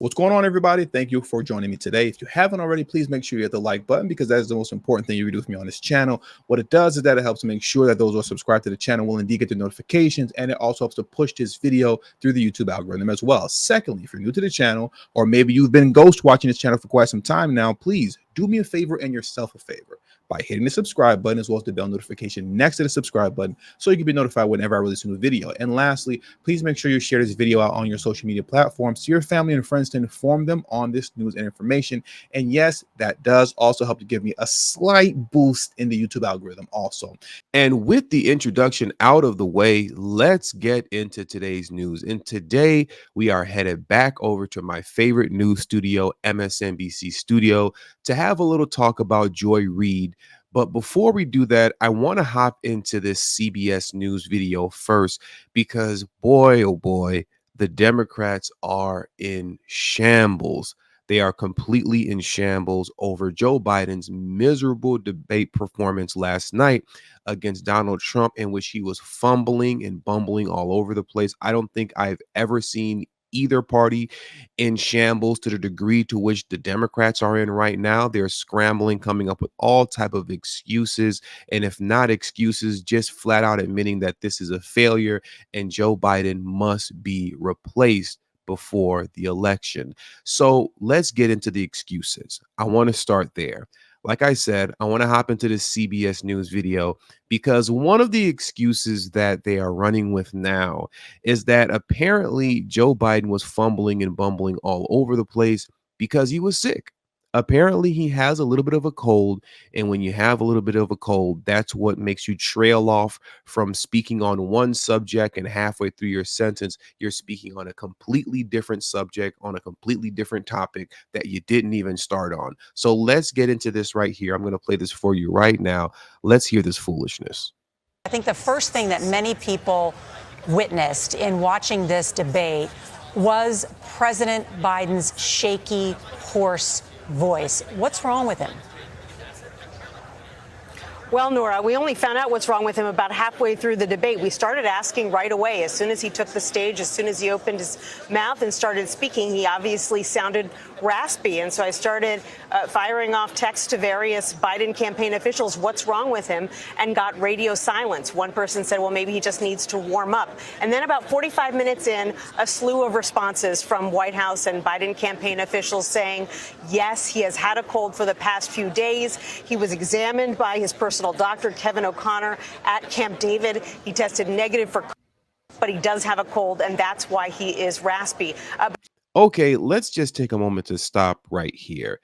What's going on, everybody? Thank you for joining me today. If you haven't already, please make sure you hit the like button because that is the most important thing you can do with me on this channel. What it does is that it helps make sure that those who are subscribed to the channel will indeed get the notifications, and it also helps to push this video through the YouTube algorithm as well. Secondly, if you're new to the channel, or maybe you've been ghost watching this channel for quite some time now, please do me a favor and yourself a favor by hitting the subscribe button as well as the bell notification next to the subscribe button so you can be notified whenever I release a new video. And lastly, please make sure you share this video out on your social media platforms to your family and friends to inform them on this news and information. And yes, that does also help to give me a slight boost in the YouTube algorithm also. And with the introduction out of the way, let's get into today's news. And today we are headed back over to my favorite news studio, MSNBC studio, to have a little talk about Joy Reid. But before we do that, I want to hop into this CBS News video first because boy, oh boy, the Democrats are in shambles. They are completely in shambles over Joe Biden's miserable debate performance last night against Donald Trump, in which he was fumbling and bumbling all over the place. I don't think I've ever seen either party in shambles to the degree to which the Democrats are in right now. They're scrambling, coming up with all type of excuses, and if not excuses, just flat out admitting that this is a failure and Joe Biden must be replaced before the election. So let's get into the excuses. I want to start there. Like I said, I want to hop into this CBS News video because one of the excuses that they are running with now is that apparently Joe Biden was fumbling and bumbling all over the place because he was sick. Apparently, he has a little bit of a cold. And when you have a little bit of a cold, that's what makes you trail off from speaking on one subject. And halfway through your sentence, you're speaking on a completely different subject, on a completely different topic that you didn't even start on. So let's get into this right here. I'm going to play this for you right now. Let's hear this foolishness. I think the first thing that many people witnessed in watching this debate was President Biden's shaky, hoarse voice. What's wrong with him? Well, Nora, we only found out what's wrong with him about halfway through the debate. We started asking right away. As soon as he took the stage, as soon as he opened his mouth and started speaking, he obviously sounded raspy. And so I started firing off texts to various Biden campaign officials, what's wrong with him, and got radio silence. One person said, well, maybe he just needs to warm up. And then about 45 minutes in, a slew of responses from White House and Biden campaign officials saying, yes, he has had a cold for the past few days. He was examined by his personal doctor, Kevin O'Connor, at Camp David. He tested negative for, but he does have a cold, and that's why he is raspy. Okay, let's just take a moment to stop right here.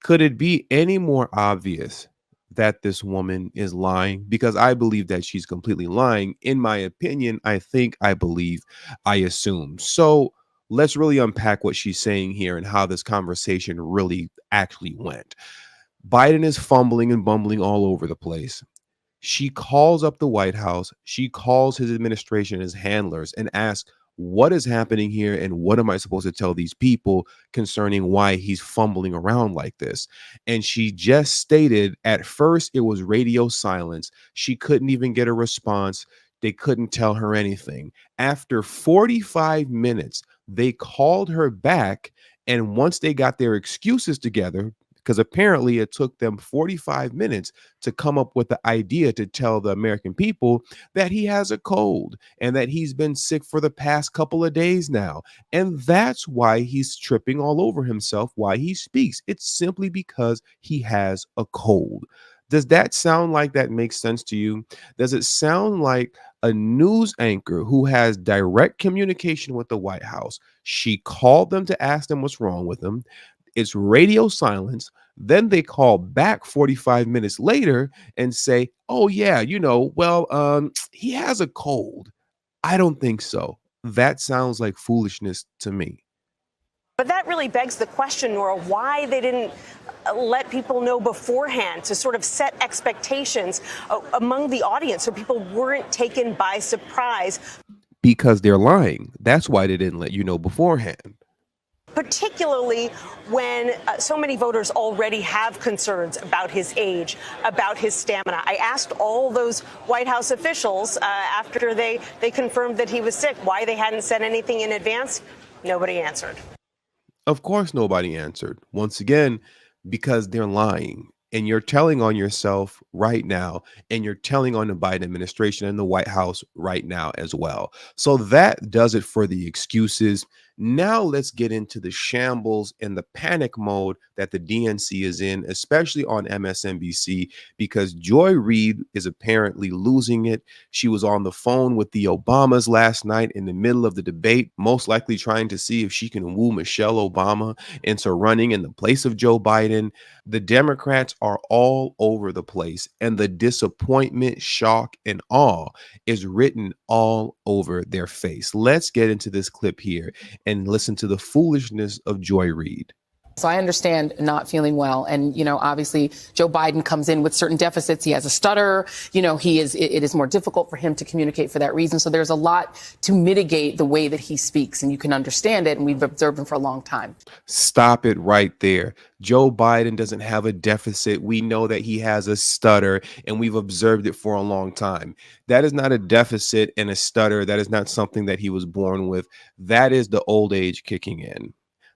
Could it be any more obvious that this woman is lying? Because I believe that she's completely lying. In my opinion, I think, I believe, I assume. So let's really unpack what she's saying here and how this conversation really actually went. Biden is fumbling and bumbling all over the place. She calls up the White House. She calls his administration, his handlers, and asks, what is happening here and what am I supposed to tell these people concerning why he's fumbling around like this? And she just stated at first it was radio silence. She couldn't even get a response. They couldn't tell her anything. After 45 minutes, they called her back. And once they got their excuses together, because apparently it took them 45 minutes to come up with the idea to tell the American people that he has a cold and that he's been sick for the past couple of days now. And that's why he's tripping all over himself, why he speaks. It's simply because he has a cold. Does that sound like that makes sense to you? Does it sound like a news anchor who has direct communication with the White House? She called them to ask them what's wrong with him. It's radio silence. Then they call back 45 minutes later and say, oh, yeah, he has a cold. I don't think so. That sounds like foolishness to me. But that really begs the question, Nora, why they didn't let people know beforehand to sort of set expectations among the audience so people weren't taken by surprise. Because they're lying. That's why they didn't let you know beforehand. Particularly when so many voters already have concerns about his age, about his stamina. I asked all those White House officials after they confirmed that he was sick, why they hadn't said anything in advance. Nobody answered. Of course, nobody answered. Once again, because they're lying. And you're telling on yourself right now, and you're telling on the Biden administration and the White House right now as well. So that does it for the excuses. Now let's get into the shambles and the panic mode that the DNC is in, especially on MSNBC, because Joy Reid is apparently losing it. She was on the phone with the Obamas last night in the middle of the debate, most likely trying to see if she can woo Michelle Obama into running in the place of Joe Biden. The Democrats are all over the place, and the disappointment, shock, and awe is written all over their face. Let's get into this clip here and listen to the foolishness of Joy Reid. So I understand not feeling well. And, obviously Joe Biden comes in with certain deficits. He has a stutter. It is more difficult for him to communicate for that reason. So there's a lot to mitigate the way that he speaks, and you can understand it. And we've observed him for a long time. Stop it right there. Joe Biden doesn't have a deficit. We know that he has a stutter, and we've observed it for a long time. That is not a deficit and a stutter. That is not something that he was born with. That is the old age kicking in.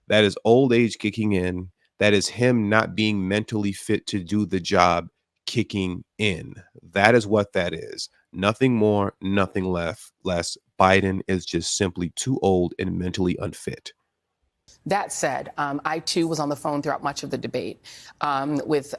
That is old age kicking in. That is him not being mentally fit to do the job kicking in. That is what that is. Nothing more, nothing less. Biden is just simply too old and mentally unfit. That said, I, too, was on the phone throughout much of the debate with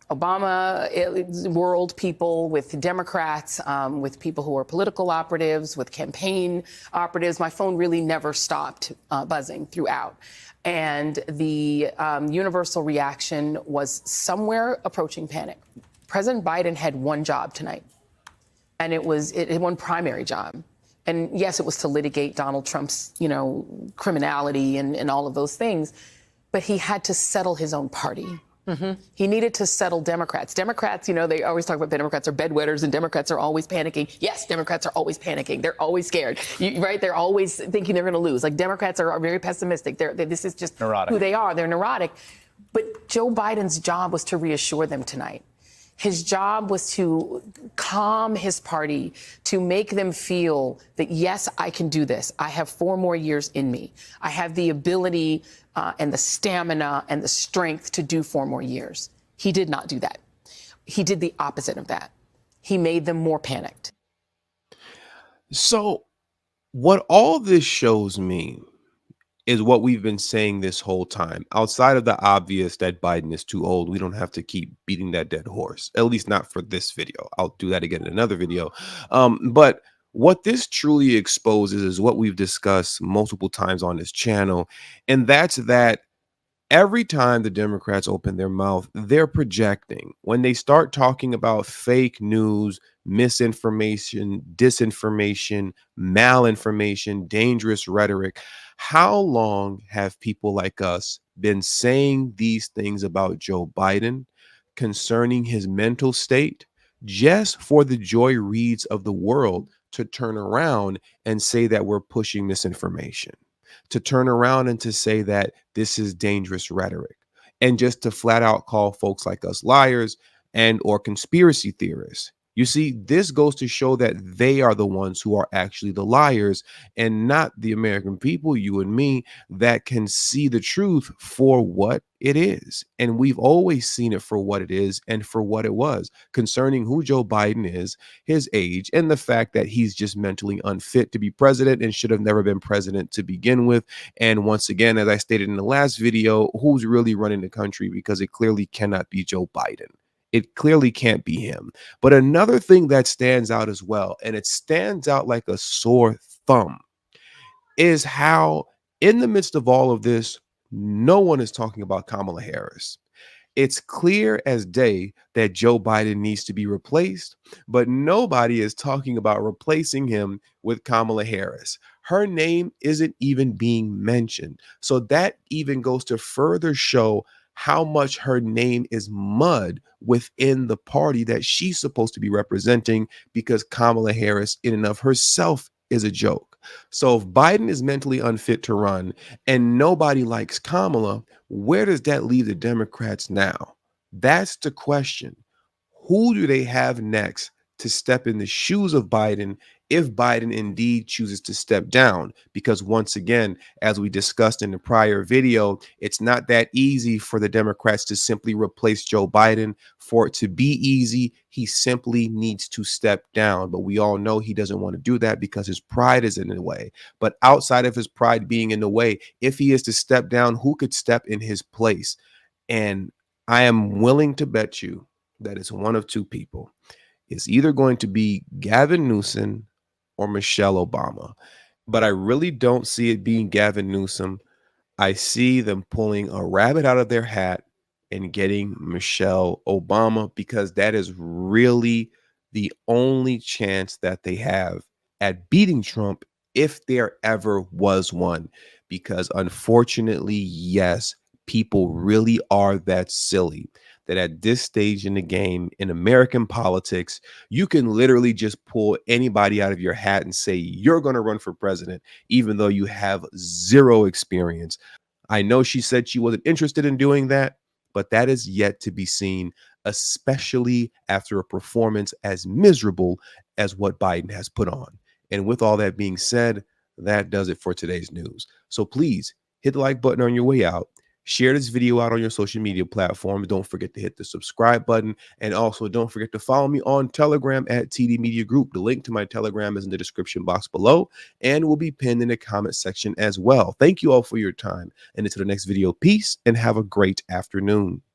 Obama world people, with Democrats, with people who are political operatives, with campaign operatives. My phone really never stopped buzzing throughout. And the universal reaction was somewhere approaching panic. President Biden had one job tonight, and it was one primary job. And yes, it was to litigate Donald Trump's, criminality and all of those things. But he had to settle his own party. Mm-hmm. He needed to settle Democrats. Democrats, they always talk about Democrats are bedwetters and Democrats are always panicking. Yes, Democrats are always panicking. They're always scared, right? They're always thinking they're going to lose. Like, Democrats are very pessimistic. This is just neurotic. Who they are. They're neurotic. But Joe Biden's job was to reassure them tonight. His job was to calm his party, to make them feel that, yes, I can do this. I have 4 more years in me. I have the ability and the stamina and the strength to do 4 more years. He did not do that. He did the opposite of that. He made them more panicked. So what all this shows me is what we've been saying this whole time. Outside of the obvious that Biden is too old, we don't have to keep beating that dead horse, at least not for this video. I'll do that again in another video. But what this truly exposes is what we've discussed multiple times on this channel, and that's that every time the Democrats open their mouth, they're projecting. When they start talking about fake news, misinformation, disinformation, malinformation, dangerous rhetoric, how long have people like us been saying these things about Joe Biden concerning his mental state, just for the Joy Reids of the world to turn around and say that we're pushing misinformation, to turn around and to say that this is dangerous rhetoric, and just to flat out call folks like us liars and or conspiracy theorists? You see, this goes to show that they are the ones who are actually the liars and not the American people, you and me, that can see the truth for what it is. And we've always seen it for what it is and for what it was concerning who Joe Biden is, his age, and the fact that he's just mentally unfit to be president and should have never been president to begin with. And once again, as I stated in the last video, who's really running the country? Because it clearly cannot be Joe Biden. It clearly can't be him. But another thing that stands out as well, and it stands out like a sore thumb, is how in the midst of all of this, no one is talking about Kamala Harris. It's clear as day that Joe Biden needs to be replaced, but nobody is talking about replacing him with Kamala Harris. Her name isn't even being mentioned. So that even goes to further show how much her name is mud within the party that she's supposed to be representing, because Kamala Harris in and of herself is a joke. So if Biden is mentally unfit to run and nobody likes Kamala, where does that leave the Democrats now? That's the question. Who do they have next to step in the shoes of Biden if Biden indeed chooses to step down. Because once again, as we discussed in the prior video, it's not that easy for the Democrats to simply replace Joe Biden. For it to be easy, he simply needs to step down. But we all know he doesn't want to do that because his pride is in the way. But outside of his pride being in the way, if he is to step down, who could step in his place? And I am willing to bet you that it's one of two people. It's either going to be Gavin Newsom or Michelle Obama. But I really don't see it being Gavin Newsom. I see them pulling a rabbit out of their hat and getting Michelle Obama, because that is really the only chance that they have at beating Trump, if there ever was one. Because unfortunately, yes, people really are that silly that at this stage in the game in American politics, you can literally just pull anybody out of your hat and say you're going to run for president, even though you have zero experience. I know she said she wasn't interested in doing that, but that is yet to be seen, especially after a performance as miserable as what Biden has put on. And with all that being said, that does it for today's news. So please hit the like button on your way out. Share this video out on your social media platforms. Don't forget to hit the subscribe button. And also don't forget to follow me on Telegram at TD Media Group. The link to my Telegram is in the description box below and will be pinned in the comment section as well. Thank you all for your time. And until the next video, peace and have a great afternoon.